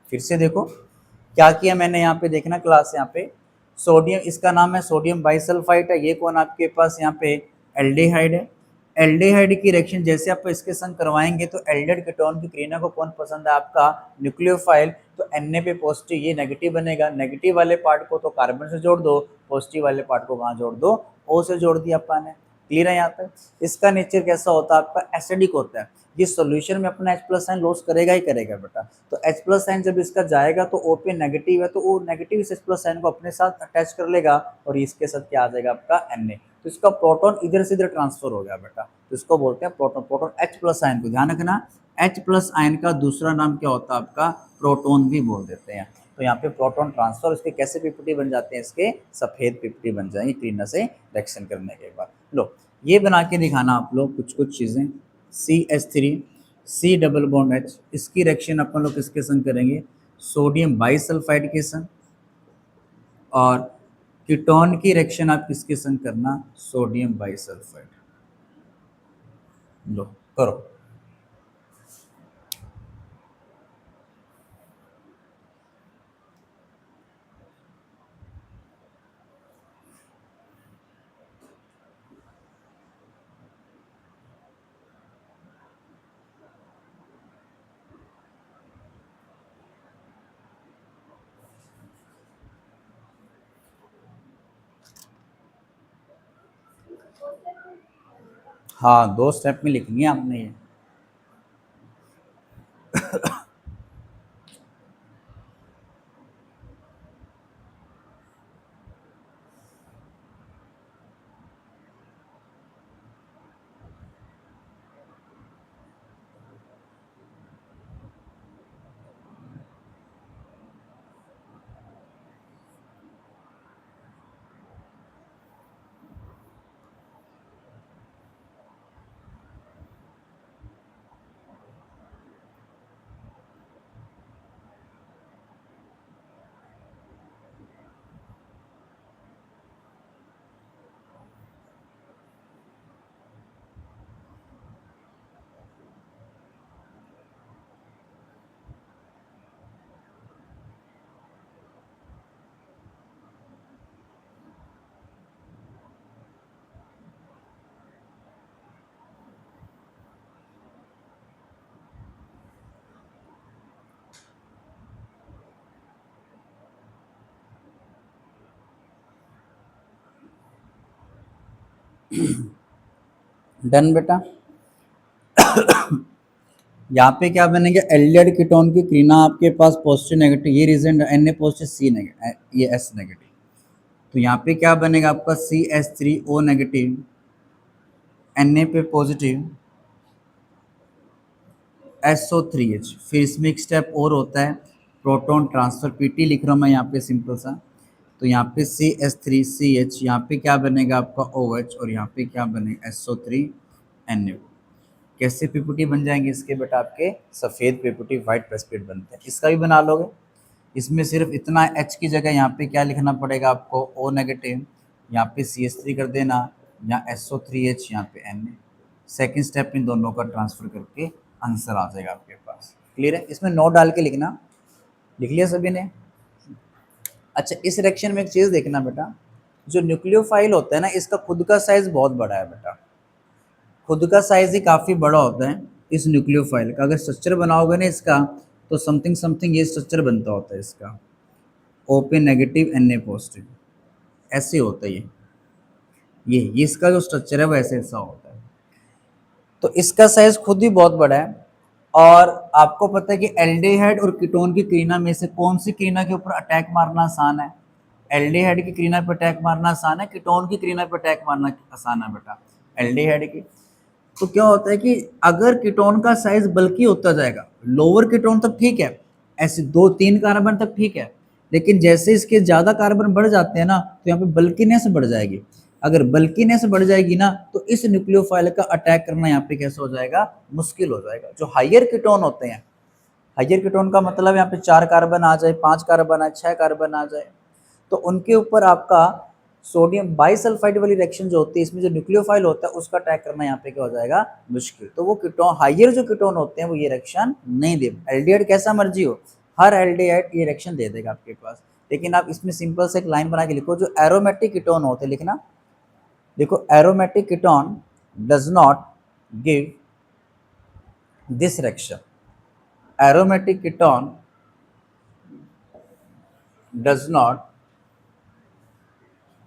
Speaker 1: फिर से देखो क्या किया मैंने यहाँ पे, देखना क्लास, यहाँ पे सोडियम, इसका नाम है सोडियम बाइसल्फाइड है, ये कौन आपके पास यहाँ पे एल्डिहाइड है। एल्डिहाइड की रिएक्शन जैसे आप इसके संग करवाएंगे तो एल्डिहाइड कीटोन की क्रीना को कौन पसंद है आपका, न्यूक्लियोफाइल। तो Na पे पॉजिटिव, ये नेगेटिव बनेगा, नेगेटिव वाले पार्ट को तो कार्बन से जोड़ दो, पॉजिटिव वाले पार्ट को कहाँ जोड़ दो, O से जोड़ दिया अपन ने। क्लियर है यहाँ तक। इसका नेचर कैसा होता है आपका, एसिडिक होता है, ये सॉल्यूशन में अपना H+ आयन लॉस करेगा ही करेगा बेटा। तो H+ आयन जब इसका जाएगा तो O पे नेगेटिव है, तो वो नेगेटिव इस H+ आयन को अपने साथ अटैच कर लेगा और इसके साथ क्या आ जाएगा आपका Na। तो इसका प्रोटॉन इधर से इधर ट्रांसफर हो गया बेटा, तो इसको बोलते हैं प्रोटॉन। प्रोटॉन H+ आयन को ध्यान रखना, H+ आयन का दूसरा नाम क्या होता है आपका, प्रोटॉन भी बोल देते हैं। तो यहाँ पे प्रोटॉन ट्रांसफर, इसके कैसे पीपीटी बन जाते हैं, इसके सफेद पीपीटी बन जाएंगे क्लीनर से रिएक्शन करने के बाद। लो ये बना के दिखाना आप लोग कुछ कुछ चीज़ें। CH3 C double bond H, इसकी रिएक्शन अपन लोग किसके संग करेंगे, सोडियम बाइसल्फाइड के संग। और कीटोन की रिएक्शन आप किसके संग करना, सोडियम बाइसल्फाइड। लो करो। हाँ, दो स्टेप में लिखनी है आपने ये। डन बेटा। यहाँ पे क्या बनेगा, एल्डिहाइड कीटोन की क्रीना आपके पास पॉजिटिव नेगेटिव, ये रीजन Na पॉजिटिव सी नेगेटिव, ये S नेगेटिव, तो यहाँ पे क्या बनेगा आपका CH3O नेगेटिव, Na पे पॉजिटिव, SO3H। फिर इसमें एक स्टेप और होता है प्रोटॉन ट्रांसफर, PT लिख रहा हूँ मैं यहाँ पे सिंपल सा। तो यहाँ पे CH3CH, यहाँ पे क्या बनेगा आपका OH, और यहाँ पे क्या बनेगा SO3Na। कैसे पीपीटी बन जाएंगे इसके बेटा, आपके सफ़ेद पीपीटी वाइट प्रेसपीट बनते हैं। इसका भी बना लोगे। इसमें सिर्फ इतना H की जगह यहाँ पे क्या लिखना पड़ेगा आपको, O नेगेटिव, यहाँ पे CH3 कर देना, यहाँ SO3H, यहाँ पे Na। सेकेंड स्टेप इन दोनों का ट्रांसफर करके आंसर आ जाएगा आपके पास। क्लियर है? इसमें नोट डाल के लिखना। लिख लिया सभी ने? अच्छा, इस रिएक्शन में एक चीज़ देखना बेटा, जो न्यूक्लियोफाइल होता है ना, इसका खुद का साइज बहुत बड़ा है बेटा। खुद का साइज ही काफ़ी बड़ा होता है इस न्यूक्लियोफाइल का। अगर स्ट्रक्चर बनाओगे ना इसका, तो समथिंग समथिंग ये स्ट्रक्चर बनता होता है इसका, O पे नेगेटिव Na पॉजिटिव, ऐसे होता है ये इसका जो स्ट्रक्चर है वो ऐसे ऐसा होता है। तो इसका साइज खुद ही बहुत बड़ा है। और आपको पता है कि एल्डिहाइड और कीटोन की क्रीना में से कौन सी क्रीना के ऊपर अटैक मारना आसान है? एल्डिहाइड की क्रीना पर अटैक मारना आसान है, कीटोन की क्रीना पर अटैक मारना आसान है बेटा? एल्डिहाइड की। तो क्या होता है कि अगर कीटोन का साइज बल्कि होता जाएगा, लोअर कीटोन तक ठीक है, ऐसे 2-3 कार्बन तक ठीक है, लेकिन जैसे इसके ज़्यादा कार्बन बढ़ जाते हैं ना, तो यहाँ पे बल्कीनेस बढ़ जाएगी। अगर बल्कीनेस बढ़ जाएगी ना, तो इस न्यूक्लियोफाइल का अटैक करना यहाँ पे कैसे हो जाएगा, मुश्किल हो जाएगा। जो हाइयर कीटोन होते हैं, हाइयर कीटोन का मतलब यहाँ पे 4 कार्बन आ जाए, 5 कार्बन आए, 6 कार्बन आ जाए, तो उनके ऊपर आपका सोडियम बाइसल्फाइड वाली रिएक्शन जो होती है, इसमें जो न्यूक्लियोफाइल होता है उसका अटैक करना यहाँ पे क्या हो जाएगा, मुश्किल। तो वो कीटोन, हाइयर जो कीटोन होते हैं वो ये रिएक्शन नहीं दे। एल्डिहाइड कैसा मर्जी हो, हर एल्डिहाइड ये रिएक्शन दे देगा आपके पास। लेकिन आप इसमें सिंपल से एक लाइन बना के लिखो, जो एरोमेटिक कीटोन होते हैं, लिखना। देखो, aromatic ketone does not give this reaction. Aromatic ketone does not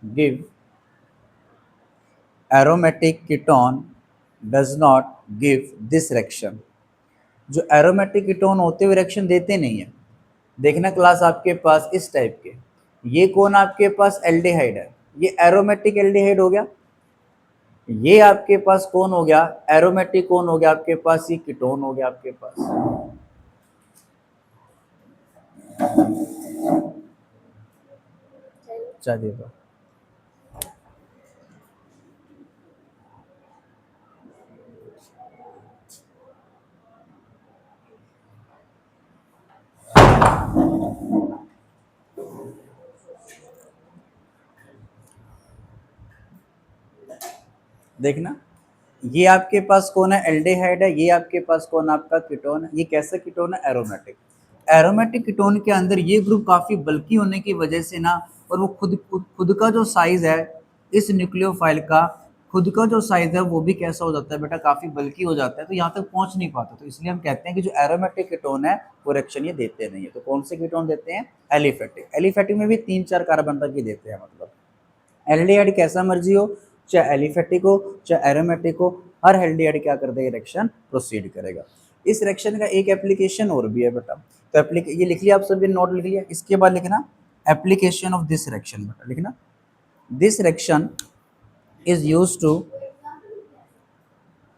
Speaker 1: give, aromatic ketone does not give this reaction। जो एरोमेटिक कीटोन होते हुए रिएक्शन देते नहीं है, देखना क्लास आपके पास इस टाइप के, ये कौन आपके पास एल्डिहाइड है, ये एरोमेटिक एल्डिहाइड हो गया। ये आपके पास कौन हो गया, एरोमेटिक कौन हो गया आपके पास, ये कीटोन हो गया आपके पास। चलिए, देखना, ये आपके पास कौन है, एल्डिहाइड है। ये आपके पास कौन, आपका कीटोन है। ये कैसा कीटोन है, एरोमेटिक। एरोमेटिक कीटोन के अंदर ये ग्रुप काफ़ी बल्की होने की वजह से ना, और वो खुद का जो साइज़ है इस न्यूक्लियोफाइल का, खुद का जो साइज़ है वो भी कैसा हो जाता है बेटा, काफ़ी बल्की हो जाता है, तो यहाँ तक पहुँच नहीं पाता। तो इसलिए हम कहते हैं कि जो एरोमेटिक कीटोन है वो रिएक्शन ये देते नहीं है। तो कौन से कीटोन देते हैं, एलिफेटिक। एलिफेटिक में भी 3-4 कार्बन तक ही देते हैं। मतलब एल्डिहाइड कैसा मर्जी हो, चाहे एलिफेटिक हो चाहे एरोमेटिक हो, हर एल्डिहाइड क्या कर देगा, रिएक्शन प्रोसीड करेगा। इस रिएक्शन का एक एप्लीकेशन और भी है बेटा। तो ये लिख लिया आप सभी, नोट लिख लिया। इसके बाद लिखना एप्लीकेशन ऑफ दिस रिएक्शन, बेटा लिखना, this reaction is use to,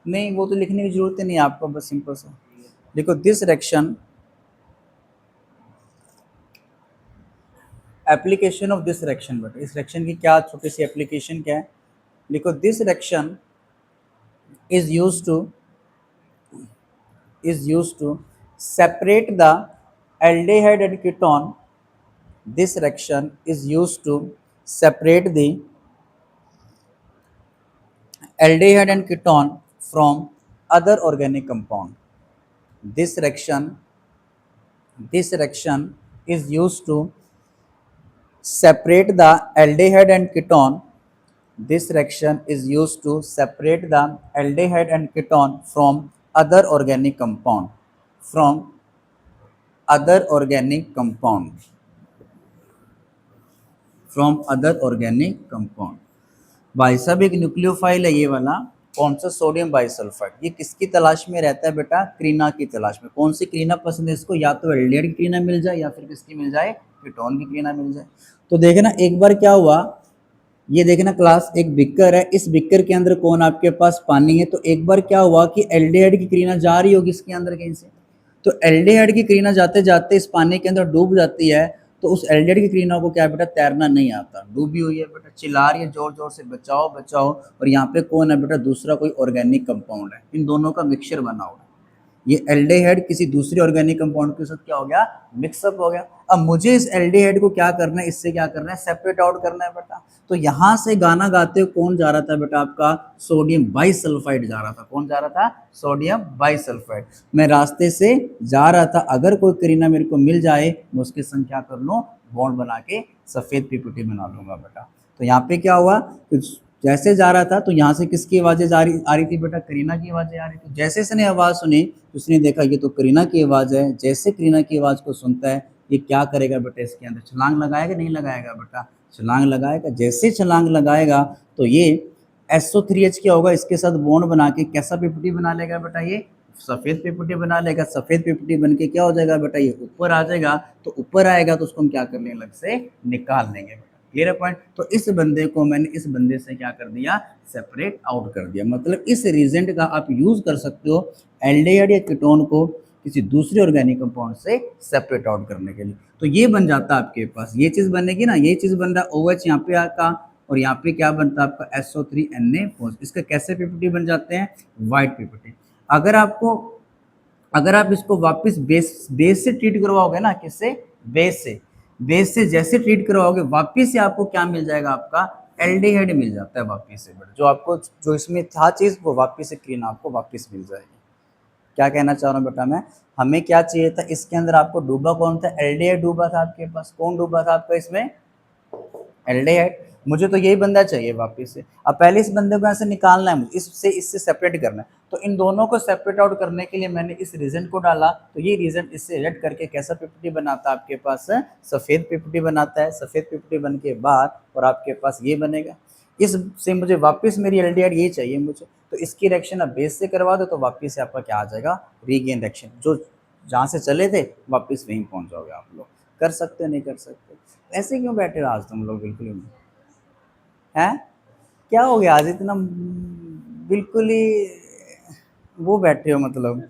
Speaker 1: नहीं वो तो लिखने की जरूरत ही नहीं है आपको, बस सिंपल सा लिखो, this reaction, application of this reaction. बेटा इस रिएक्शन की क्या छोटी सी एप्लीकेशन क्या है, लिखो, this reaction is used to separate the aldehyde and ketone. This reaction is used to separate the aldehyde and ketone from other organic compound. This reaction is used to separate the aldehyde and ketone. This reaction is used to separate the aldehyde and ketone from other organic compound. From other organic compound. From other organic compound. भाई साहब एक न्यूक्लियोफाइल है ये वाला, कौन सा, सोडियम बाइसल्फाइड। ये किसकी तलाश में रहता है बेटा, क्रीना की तलाश में। कौन सी क्रीना पसंद है इसको, या तो एल्डिहाइड की क्रीना मिल जाए या फिर किसकी मिल जाए, कीटोन की क्रीना मिल जाए। तो देखे ना एक बार क्या हुआ, ये देखना क्लास, एक बिकर है, इस बिकर के अंदर कौन आपके पास पानी है। तो एक बार क्या हुआ कि एल्डिहाइड की क्रीना जा रही होगी इसके अंदर कहीं से, तो एल्डिहाइड की क्रीना जाते जाते इस पानी के अंदर डूब जाती है। तो उस एल्डिहाइड की क्रीना को क्या बेटा, तैरना नहीं आता, डूबी हुई है बेटा, चिल्ला रही है जोर जोर से बचाओ बचाओ। और यहाँ पे कौन है बेटा, दूसरा कोई ऑर्गेनिक कंपाउंड है, इन दोनों का मिक्सचर बना हुआ है। ये एल्डिहाइड किसी दूसरे ऑर्गेनिक कंपाउंड के साथ क्या हो गया, मिक्सअप हो गया। अब मुझे इस एल्डिहाइड को क्या करना है, इससे क्या करना है, सेपरेट आउट करना है बेटा। तो यहाँ से गाना गाते हुए कौन जा रहा था बेटा, आपका सोडियम बाइसल्फाइड जा रहा था। कौन जा रहा था, सोडियम बाइसल्फाइड। मैं रास्ते से जा रहा था, अगर कोई करीना मेरे को मिल जाए, मैं उसके संग क्या कर लूँ, बॉन्ड बना के सफ़ेद पीपीटी बना लूंगा बेटा। तो यहाँ पे क्या हुआ, कुछ जैसे जा रहा था तो यहाँ से किसकी आवाज़ें आ रही थी बेटा, करीना की आवाज़ें आ रही थी। जैसे इसने आवाज़ सुनी तो उसने देखा ये तो करीना की आवाज़ है। जैसे करीना की आवाज़ को सुनता है, ये क्या करेगा बेटा, इसके अंदर छलांग लगाएगा, नहीं लगाएगा बेटा, छलांग लगाएगा। जैसे छलांग लगाएगा तो ये SO3H क्या होगा, इसके साथ बॉन्ड बना के कैसा पीपीटी बना लेगा बेटा, ये सफ़ेद पीपीटी बना लेगा। सफ़ेद पीपीटी बन के क्या हो जाएगा बेटा, ये ऊपर आ जाएगा। तो ऊपर आएगा तो उसको हम क्या कर लेंगे, अलग से निकाल लेंगे। क्लियर है पॉइंट। तो इस बंदे को मैंने इस बंदे से क्या कर दिया, सेपरेट आउट कर दिया। मतलब इस रिजेंट का आप यूज कर सकते हो एल्डिहाइड या कीटोन को किसी दूसरे ऑर्गेनिक कंपाउंड से सेपरेट आउट करने के लिए। तो ये बन जाता है आपके पास, ये चीज बनेगी ना, ये चीज बन रहा है OH यहाँ पे का, और यहाँ पे क्या बनता है आपका SO3Na। इसका कैसे पीपीटी बन जाते हैं, व्हाइट पीपीटी। अगर आपको, अगर आप इसको वापस बेस बेस से ट्रीट करवाओगे ना, किससे, बेस से, बेस से जैसे ट्रीट करवाओगे वापस से आपको क्या मिल जाएगा, आपका एल्डिहाइड मिल जाता है वापस से। जो आपको, जो इसमें था चीज़, वो वापस से क्रीन आपको वापस मिल जाएगी। क्या कहना चाह रहा हूँ बेटा मैं, हमें क्या चाहिए था इसके अंदर, आपको डूबा कौन था, एल्डिहाइड डूबा था आपके पास। कौन डूबा था आपका इसमें, एल्डिहाइड। मुझे तो यही बंदा चाहिए वापिस से। अब पहले इस बंदे को ऐसे निकालना है, मुझे इससे इससे सेपरेट करना है। तो इन दोनों को सेपरेट आउट करने के लिए मैंने इस रीजन को डाला। तो ये रीजन इससे रिलेट करके कैसा पीपीटी बनाता है आपके पास, सफ़ेद पीपीटी बनाता है। सफ़ेद पीपीटी बन के बाद और आपके पास ये बनेगा। इससे मुझे वापस मेरी एल्डिहाइड ये चाहिए मुझे, तो इसकी रिएक्शन आप बेस से करवा दो तो वापस से आपका क्या आ जाएगा, रीगेन रिएक्शन। जो जहाँ से चले थे वापस वहीं पहुँच जाओगे आप लोग। कर सकते हो, नहीं कर सकते। ऐसे क्यों बैठे हो आज तुम लोग, बिल्कुल ही हैं, क्या हो गया आज इतना बिल्कुल ही वो बैठे हो, मतलब